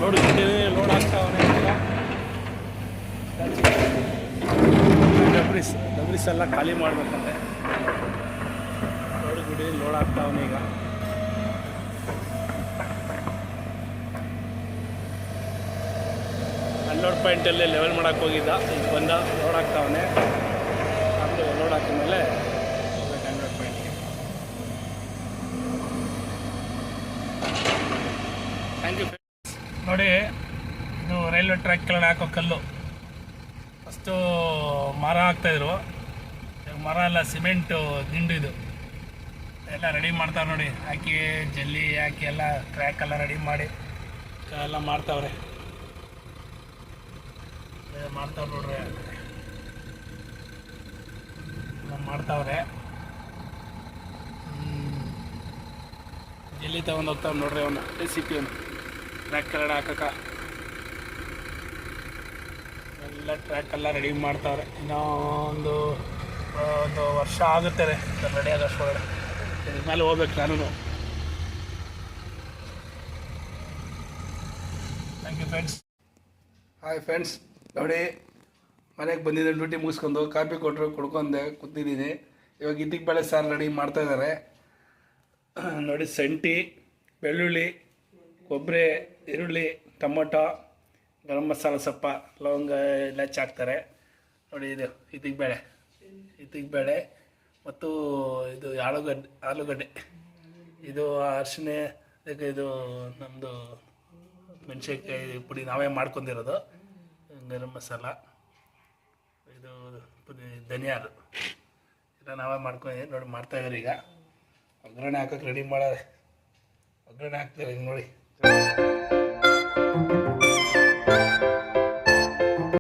ನೋಡಿದ್ದೀನಿ ಲೋಡ್ ಆಗ್ತಾವನೆ ಈಗ ಡಬ್ರಿಸ್ ಎಲ್ಲ ಖಾಲಿ ಮಾಡ್ಬೇಕಂತೆ. ನೋಡಿಬಿಡಿ ಲೋಡ್ ಆಗ್ತಾವನೆ ಈಗ. ಅನ್ಲೋಡ್ ಪಾಯಿಂಟಲ್ಲಿ ಲೆವೆಲ್ ಮಾಡೋಕ್ಕೆ ಹೋಗಿದ್ದ, ಈಗ ಬಂದ ಲೋಡ್ ಆಗ್ತಾವನೆ. ಅದು ಲೋಡ್ ಹಾಕಿದ ಮೇಲೆ ಹೋಗ್ಬೇಕು ಅನ್ಲೋಡ್ ಪಾಯಿಂಟ್ಗೆ. Thank you. ನೋಡಿ, ಇದು ರೈಲ್ವೆ ಟ್ರ್ಯಾಕ್ ಕೆಳಗಡೆ ಹಾಕೋ ಕಲ್ಲು. ಫಸ್ಟು ಮರ ಹಾಕ್ತಾಯಿದ್ರು, ಇವಾಗ ಮರ ಎಲ್ಲ ಸಿಮೆಂಟು ದಿಂಡು ಇದು ಎಲ್ಲ ರೆಡಿ ಮಾಡ್ತಾವೆ ನೋಡಿ. ಹಾಕಿ ಜಲ್ಲಿ ಹಾಕಿ ಎಲ್ಲ ಟ್ರ್ಯಾಕ್ ಎಲ್ಲ ರೆಡಿ ಮಾಡಿ ಎಲ್ಲ ಮಾಡ್ತಾವ್ರೆ ನೋಡ್ರಿ. ಮಾಡ್ತಾವ್ರೆ ಜಲ್ಲಿ ತಗೊಂಡು ಹೋಗ್ತಾವೆ ನೋಡ್ರಿ. ಅವನು ರೆಸಿಪಿ ಅವನು ಟ್ರ್ಯಾಕ್ ಕೆಳಗಡೆ ಹಾಕಕ್ಕೆ ಎಲ್ಲ ಟ್ರ್ಯಾಕೆಲ್ಲ ರೆಡಿ ಮಾಡ್ತಾವ್ರೆ. ಇನ್ನೂ ಒಂದು ವರ್ಷ ಆಗುತ್ತೆ ರೆಡಿ ಆಗೋಷ್ಟೊಳಗಡೆ. ಇದ್ರ ಮೇಲೆ ಹೋಗ್ಬೇಕು ನಾನು. Thank you friends. Hi friends, ನೋಡಿ ಮನೆಗೆ ಬಂದಿದ್ದೆ, ಡ್ಯೂಟಿ ಮುಗಿಸ್ಕೊಂಡು ಕಾಫಿ ಕೊಟ್ಟರು ಕುಡ್ಕೊಂಡೆ ಕೂತಿದ್ದೀನಿ. ಇವಾಗ ಇದ್ದಿಗೆ ಬೇಳೆ ಸಾರು ರೆಡಿ ಮಾಡ್ತಾಯಿದ್ದಾರೆ ನೋಡಿ. ಶುಂಠಿ, ಬೆಳ್ಳುಳ್ಳಿ, ಕೊಬ್ಬರಿ, ಈರುಳ್ಳಿ, ಟೊಮೊಟೊ, ಗರಂ ಮಸಾಲ, ಸೊಪ್ಪ, ಲವಂಗ ಎಲ್ಲ ಹಾಕ್ತಾರೆ ನೋಡಿ. ಇದು ಇದ್ದಿಗೆ ಬೇಳೆ ಮತ್ತು ಇದು ಆಲೂಗಡ್ಡೆ, ಇದು ಅರಿಶಿನ, ಇದು ನಮ್ಮದು ಮೆಣಸಿನ್ಕಾಯಿ ಪುಡಿ ನಾವೇ ಮಾಡ್ಕೊಂಡಿರೋದು, ಗರಂ ಮಸಾಲ, ಇದು ಧನಿಯಾದು ಎಲ್ಲ ನಾವೇ ಮಾಡ್ಕೊಂಡಿದ್ದೀವಿ ನೋಡಿ. ಮಾಡ್ತಾಯಿದ್ದಾರೆ ಈಗ. ಒಗ್ಗರಣೆ ಹಾಕೋಕೆ ರೆಡಿ ಮಾಡೋದು. ಒಗ್ಗರಣೆ ಹಾಕ್ತಾರೆ ನೋಡಿ.